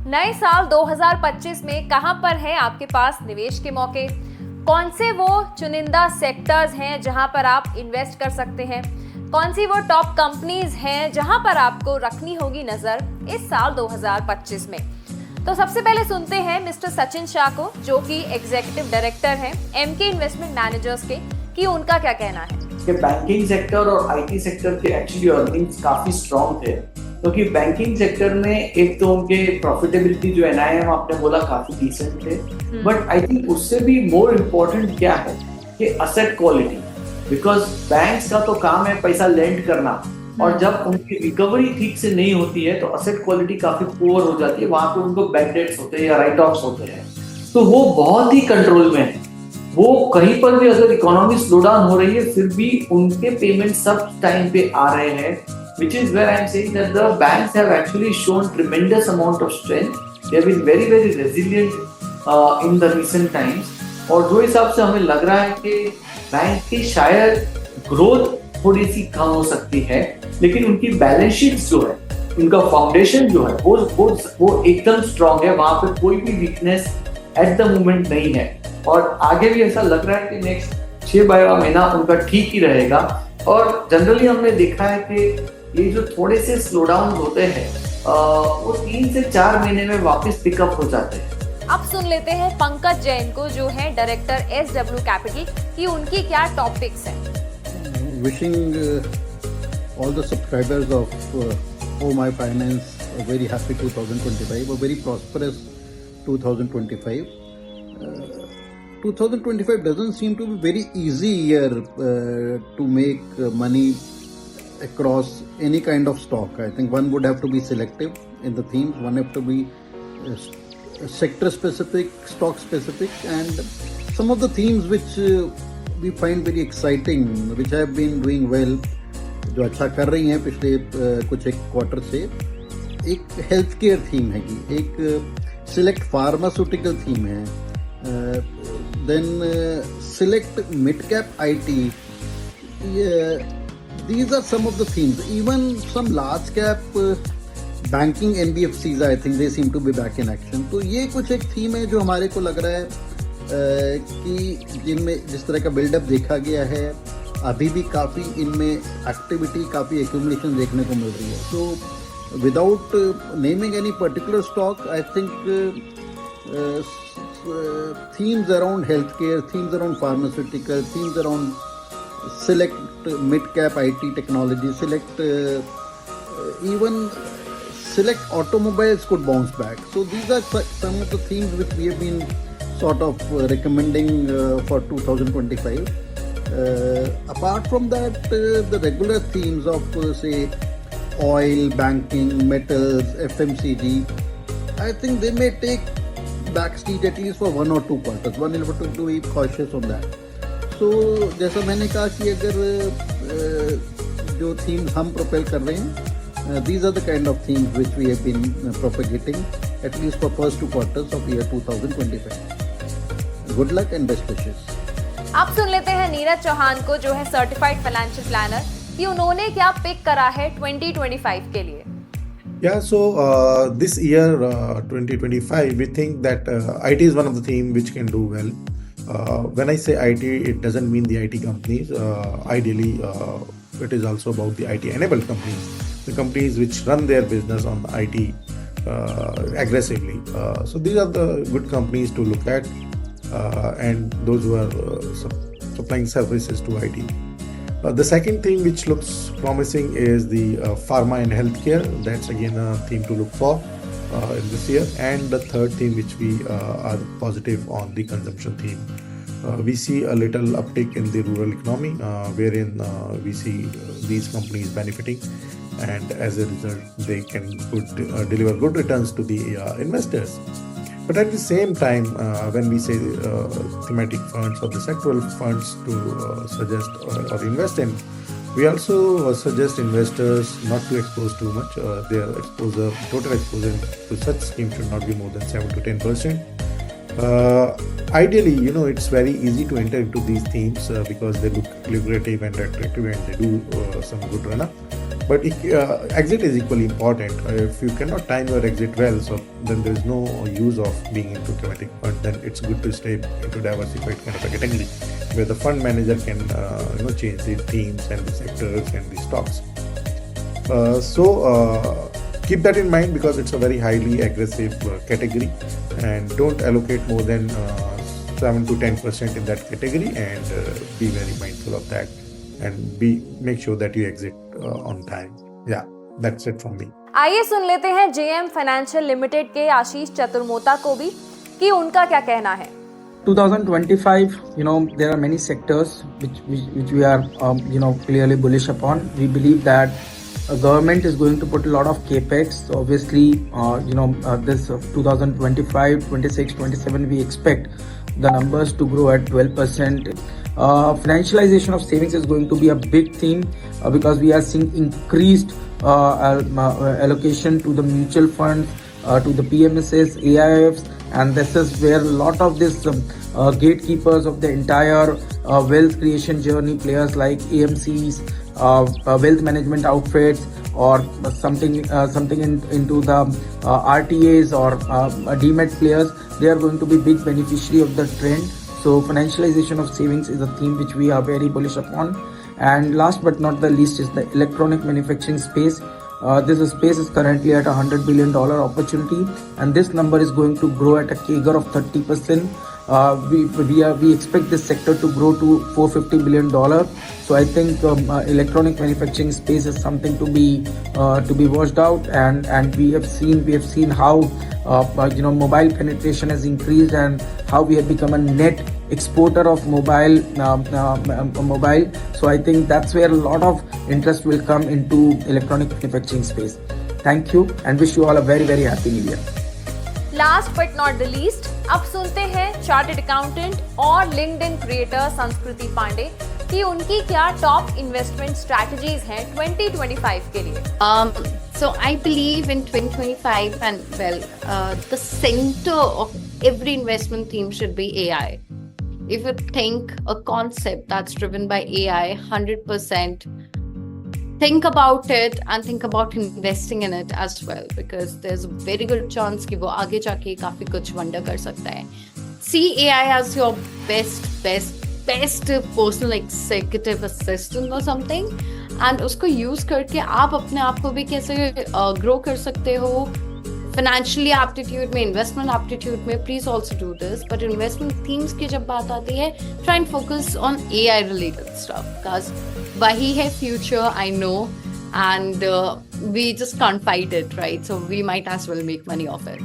नए साल 2025 में कहां पर है आपके पास निवेश के मौके? कौन से वो चुनिंदा सेक्टर्स हैं जहां पर आप इन्वेस्ट कर सकते हैं? कौन सी वो टॉप कंपनीज हैं जहां पर आपको रखनी होगी नजर इस साल 2025 में? तो सबसे पहले सुनते हैं मिस्टर सचिन शाह को, जो कि एग्जीक्यूटिव डायरेक्टर हैं एमके इन्वेस्टमेंट मैनेजर्स के, कि उनका क्या कहना है। कि बैंकिंग सेक्टर और आईटी सेक्टर के एक्चुअली अर्निंग्स काफी स्ट्रांग थे, क्योंकि बैंकिंग सेक्टर में एक तो उनके प्रॉफिटेबिलिटी जो एनआईएम आपने बोला काफी डिसेंट थे, बट आई थिंक उससे भी मोर इम्पोर्टेंट क्या है कि असेट क्वालिटी। बिकॉज बैंक्स का तो काम है पैसा लेंड करना, और जब उनकी रिकवरी ठीक से नहीं होती है तो असेट क्वालिटी काफी पुअर हो जाती है, वहां पे उनको बैड डेट्स होते हैं या राइट ऑफ्स होते हैं, तो वो बहुत ही कंट्रोल में है। वो कहीं पर भी अगर इकोनॉमी स्लो डाउन हो रही है फिर भी उनके पेमेंट सब टाइम पे आ रहे हैं, which is where I'm saying that the banks have actually shown tremendous amount of strength. They have been very very resilient in the recent times. और जो हिसाब से हमें लग रहा है कि बैंक की शायद ग्रोथ थोड़ी सी कम हो सकती है, लेकिन उनकी बैलेंस शीट जो है, उनका फाउंडेशन जो है वो एकदम स्ट्रांग है, वहां पे कोई भी वीकनेस एट द मोमेंट नहीं है। और आगे भी ऐसा लग रहा है कि नेक्स्ट 6-12 महीना उनका ठीक ही रहेगा। और जनरली हमने देखा है कि ये जो थोड़े से स्लो डाउन होते हैं वो 3 से 4 महीने में वापस पिकअप हो जाते हैं। अब सुन लेते हैं पंकज जैन को, जो है डायरेक्टर SW कैपिटल, कि उनकी क्या टॉपिक्स हैं। Wishing all the subscribers of Oh My Finance a very happy 2025, a very prosperous 2025. 2025 doesn't seem to be very easy year to make money across any kind of stock. I think one would have to be selective in the themes, one have to be sector specific, stock specific, and some of the themes which we find very exciting, which have been doing well, जो अच्छा कर रही हैं पिछले कुछ एक quarter से। एक हेल्थ केयर थीम है, एक सिलेक्ट फार्मास्यूटिकल थीम है, then select mid cap IT. These are some of the themes. Even some large cap banking NBFCs, I think they seem to be back in action. तो ये कुछ एक theme है जो हमारे को लग रहा है कि जिनमें जिस तरह का बिल्डअप देखा गया है, अभी भी काफ़ी इनमें एक्टिविटी, काफ़ी एक्यूमुलेशन देखने को मिल रही है। So without naming any particular stock, I think themes around healthcare, themes around pharmaceutical, themes around select mid-cap IT technology, select even select automobiles could bounce back. So these are some of the themes which we have been sort of recommending for 2025. Apart from that, the regular themes of say oil, banking, metals, FMCG, I think they may take backseat at least for 1 or 2 quarters. One will have to be cautious on that. So जैसा मैंने कहा कि अगर जो themes हम propel कर रहे हैं, these are the kind of themes which we have been propagating at least for first 2 quarters of year 2025. Good luck and best wishes. आप सुन लेते हैं नीरज चौहान को, जो है सर्टिफाइड फाइनेंशियल प्लानर, कि उन्होंने क्या पिक करा है 2025 के लिए। Yeah, so this year 2025, we think that IT is one of the themes which can do well. When I say IT, it doesn't mean the IT companies. Ideally, it is also about the IT-enabled companies, the companies which run their business on IT aggressively. So these are the good companies to look at, and those who are supplying services to IT. The second thing which looks promising is the pharma and healthcare. That's again a theme to look for in this year. And the third theme which we are positive on, the consumption theme. We see a little uptick in the rural economy, wherein we see these companies benefiting, and as a result they can deliver good returns to the investors. But at the same time, when we say thematic funds or the sectoral funds to suggest or invest in, we also suggest investors not to expose too much. Their exposure, total exposure to such schemes should not be more than 7 to 10%. Ideally, it's very easy to enter into these themes because they look lucrative and attractive, and they do some good run-up. But exit is equally important. If you cannot time your exit well, so then there is no use of being into thematic fund. Then it's good to stay into diversified kind of a category where the fund manager can change the themes and the sectors and the stocks. So keep that in mind because it's a very highly aggressive category, and don't allocate more than 7 to 10% in that category, and be very mindful of that, and make sure that you exit on time. Yeah, that's it from me. आइए सुन लेते हैं JM Financial Limited के आशीष चतुर्मोता को भी कि उनका क्या कहना है. 2025, there are many sectors which we are, clearly bullish upon. We believe that government is going to put a lot of capex. So obviously, this 2025, 26, 27, we expect the numbers to grow at 12%. Financialization of savings is going to be a big theme because we are seeing increased allocation to the mutual funds, to the PMSs, AIFs, and this is where a lot of this gatekeepers of the entire wealth creation journey, players like AMCs, wealth management outfits, or something into the RTAs or DMAT players, they are going to be big beneficiary of the trend. So financialization of savings is a theme which we are very bullish upon. And last but not the least is the electronic manufacturing space. This space is currently at $100 billion opportunity, and this number is going to grow at a CAGR of 30%. We expect this sector to grow to $450 billion. So I think electronic manufacturing space is something to be watched out, and we have seen how mobile penetration has increased and how we have become a net exporter of mobile. So I think that's where a lot of interest will come into electronic manufacturing space. Thank you and wish you all a very, very happy New Year. Last but not the least, अब सुनते हैं chartered accountant और LinkedIn creator संस्कृति पांडे कि उनकी क्या top investment strategies हैं 2025 के लिए. So I believe in 2025, and the center of every investment theme should be AI. If you think a concept that's driven by AI, 100%. Think about it and think about investing in it as well, because there's a very good chance कि वो आगे जाके काफी कुछ wonder कर सकता है. See AI as your best personal executive assistant or something, and उसको use करके आप अपने आप को भी कैसे grow कर सकते हो. Financially aptitude में, investment aptitude में, please also do this. But investment themes की जब बात आती है, try and focus on AI related stuff, because वही है future, I know, and we just can't fight it, right? So we might as well make money off it.